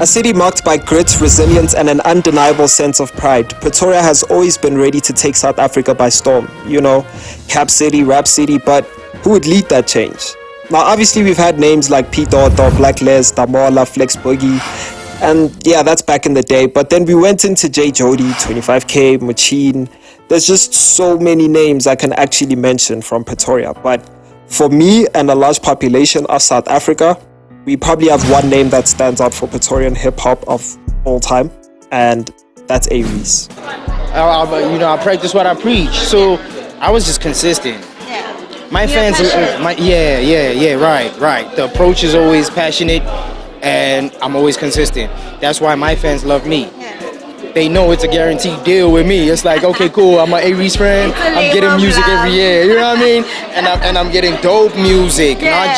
A city marked by grit, resilience, and an undeniable sense of pride, Pretoria has always been ready to take South Africa by storm. You know, Cap City, Rap City, but who would lead that change? Now, obviously, we've had names like P. Dodo, Black Les, Damola, Flex Boogie, and yeah, that's back in the day. But then we went into J. Jody, 25K, Machine. There's just so many names I can actually mention from Pretoria. But for me and a large population of South Africa, we probably have one name that stands out for Praetorian hip-hop of all time, and that's A-Reece. I practice what I preach, so I was just consistent. Yeah. My fans, right. The approach is always passionate, and I'm always consistent. That's why my fans love me. Yeah. They know it's a guaranteed deal with me. It's like, okay, cool, I'm an A-Reece friend. I'm getting music every year. You know what I mean? And I'm getting dope music, not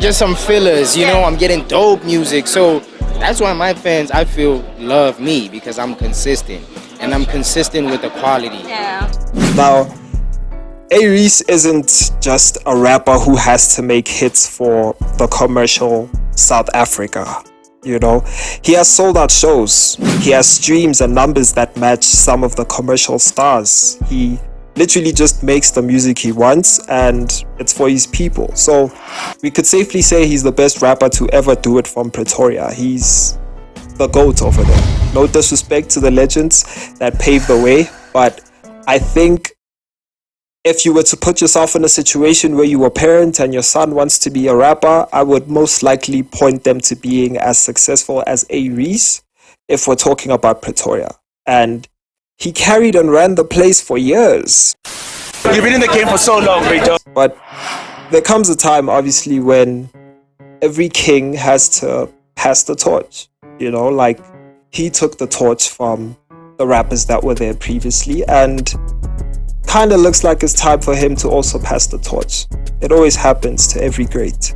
just some fillers. You know, I'm getting dope music. So that's why my fans, I feel, love me, because I'm consistent, and I'm consistent with the quality. Yeah. Now, A-Reece isn't just a rapper who has to make hits for the commercial South Africa. You know, he has sold out shows. He has streams and numbers that match some of the commercial stars. He literally just makes the music he wants, and it's for his people. So we could safely say he's the best rapper to ever do it from Pretoria. He's the GOAT over there. No disrespect to the legends that paved the way, but I think if you were to put yourself in a situation where you were a parent and your son wants to be a rapper, I would most likely point them to being as successful as A-Reece if we're talking about Pretoria. And he carried and ran the place for years. You've been in the game for so long, Brando. But there comes a time, obviously, when every king has to pass the torch. You know, like he took the torch from the rappers that were there previously, and kind of looks like it's time for him to also pass the torch. It always happens to every great.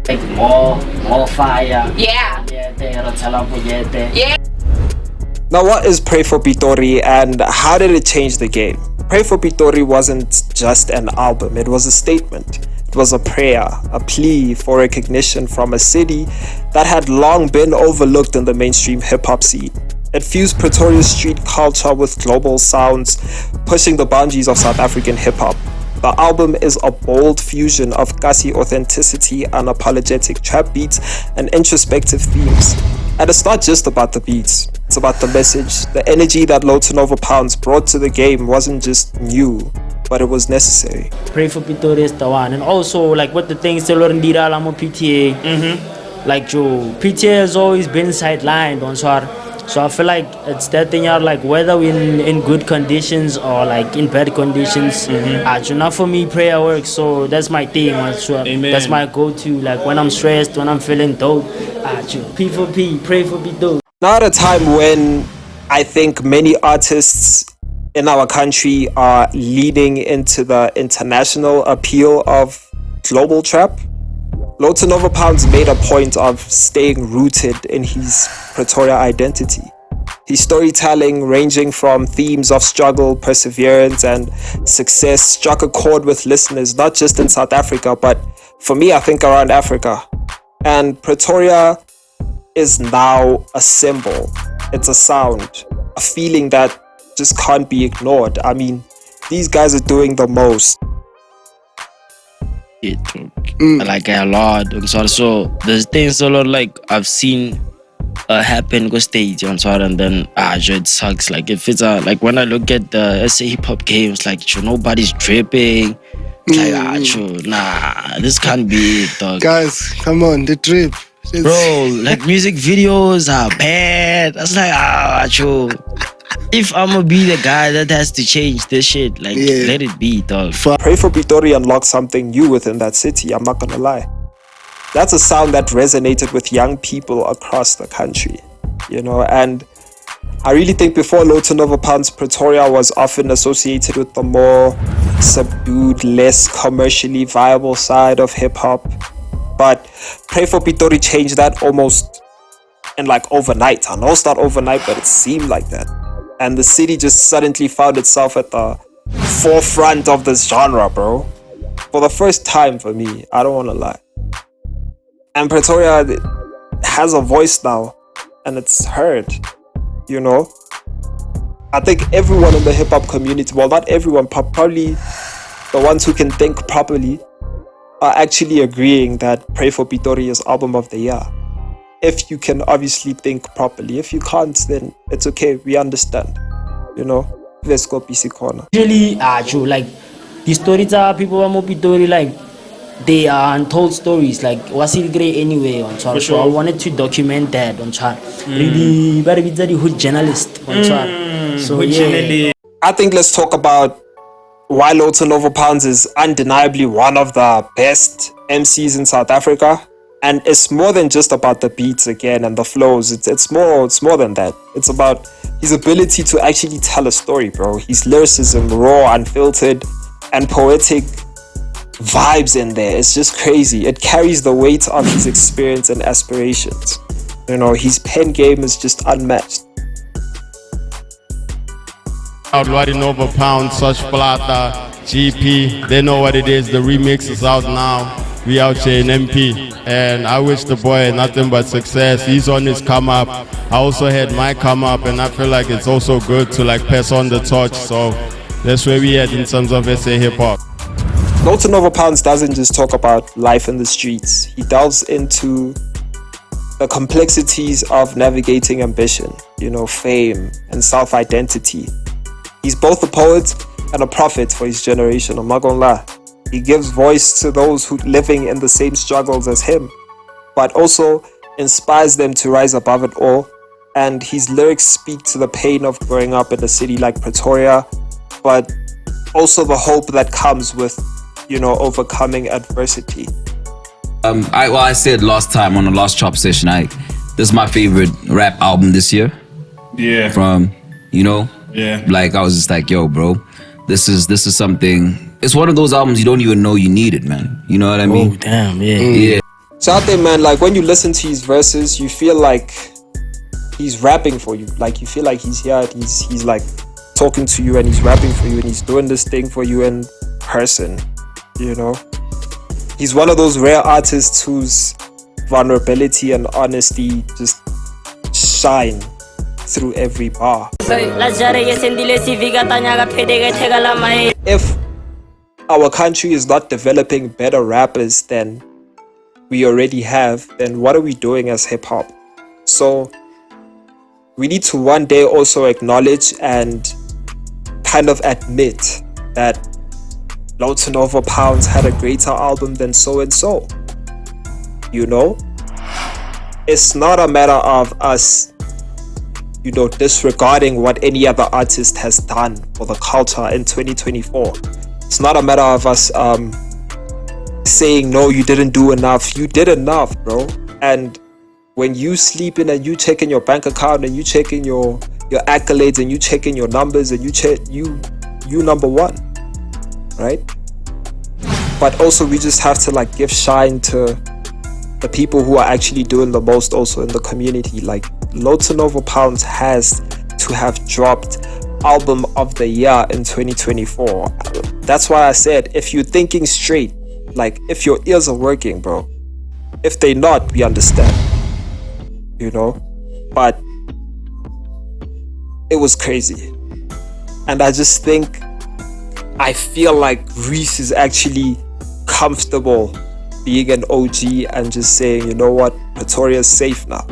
Like more fire. Yeah. Yeah. Now, what is Pray for Pretoria and how did it change the game? Pray for Pretoria wasn't just an album, it was a statement. It was a prayer, a plea for recognition from a city that had long been overlooked in the mainstream hip-hop scene. It fused Pretoria's street culture with global sounds, pushing the boundaries of South African hip-hop. The album is a bold fusion of gassy authenticity, unapologetic trap beats, and introspective themes. And it's not just about the beats, it's about the message. The energy that Low to Nova Pounds brought to the game wasn't just new, but it was necessary. Pray for Pretoria is the one. And also, like, with the things that Lauren did, I'm a PTA. Like, Joe, PTA has always been sidelined on Swar. So I feel like it's that thing out, like whether we're in good conditions or like in bad conditions. Not for me, prayer works. So that's my thing. Amen. That's my go-to. Like when I'm stressed, when I'm feeling dope, P for P, pray for P dope. Now at a time when I think many artists in our country are leaning into the international appeal of global trap, Low to Nova Pounds made a point of staying rooted in his Pretoria identity. His storytelling, ranging from themes of struggle, perseverance, and success, struck a chord with listeners, not just in South Africa, but for me, I think around Africa. And Pretoria is now a symbol. It's a sound, a feeling that just can't be ignored. I mean, these guys are doing the most. Like a lot, and so there's things a lot like I've seen happen go stage and so on, and then it sucks. Like if it's like when I look at the SA hip hop games, like nobody's dripping. Like nah, this can't be it, dog. Guys, come on, the drip. Bro, like music videos are bad. That's like if I'ma be the guy that has to change this shit, like let it be, dog. Pray for Pretoria unlocked something new within that city, I'm not gonna lie. That's a sound that resonated with young people across the country, you know, and I really think before Low to Nova Pounds, Pretoria was often associated with the more subdued, less commercially viable side of hip-hop. But Pray for Pretoria changed that almost in like overnight. I know it's not overnight, but it seemed like that. And the city just suddenly found itself at the forefront of this genre, bro. For the first time for me, I don't want to lie. And Pretoria has a voice now, and it's heard, you know. I think everyone in the hip-hop community, well, not everyone, probably the ones who can think properly, are actually agreeing that Pray for Pretoria is album of the year. If you can obviously think properly. If you can't, then it's okay. We understand, you know. Let's go PC corner. Usually, true. Like the stories are people are more Pretoria, like they are untold stories. Like was it great anyway on chart? So I wanted to document that on chart. Really, very good journalist on chart. So yeah. I think let's talk about why Lotto Nova Pounds is undeniably one of the best MCs in South Africa. And it's more than just about the beats again and the flows. It's more than that. It's about his ability to actually tell a story, bro. His lyricism, raw, unfiltered, and poetic vibes in there. It's just crazy. It carries the weight of his experience and aspirations. You know, his pen game is just unmatched. Out riding over pounds, such plata, GP, they know what it is. The remix is out now. We out here in MP, and I wish the boy nothing but success. He's on his come up. I also had my come up, and I feel like it's also good to like pass on the torch. So that's where we at in terms of SA hip hop. Lotto Nova Pounds doesn't just talk about life in the streets. He delves into the complexities of navigating ambition, you know, fame and self-identity. He's both a poet and a prophet for his generation. I'm not gonna lie. He gives voice to those who living in the same struggles as him, but also inspires them to rise above it all. And his lyrics speak to the pain of growing up in a city like Pretoria, but also the hope that comes with, you know, overcoming adversity. I said last time on the last chop session, this is my favorite rap album this year. Yeah. From, you know, yeah. Like I was just like, yo, bro, this is something. It's one of those albums you don't even know you need it, man. You know what I mean? Oh, damn, yeah. Yeah. So out there, man, like when you listen to his verses, you feel like he's rapping for you. Like you feel like he's here, he's like talking to you and he's rapping for you and he's doing this thing for you in person, you know? He's one of those rare artists whose vulnerability and honesty just shine through every bar. If our country is not developing better rappers than we already have, then what are we doing as hip-hop? So we need to one day also acknowledge and kind of admit that Lotto Nova Pounds had a greater album than so-and-so. You know? It's not a matter of us, you know, disregarding what any other artist has done for the culture in 2024. It's not a matter of us saying, no, you didn't do enough. You did enough, bro. And when you sleep in and you check in your bank account and you check in your accolades and you check in your numbers and you check you number one, right? But also we just have to like give shine to the people who are actually doing the most also in the community. Like Lotto Nova Pounds has to have dropped album of the year in 2024. That's why I said, if you're thinking straight, like if your ears are working, bro. If they not, we understand, you know. But it was crazy, and I just think I feel like Reece is actually comfortable being an OG and just saying, you know what, Pretoria's safe now.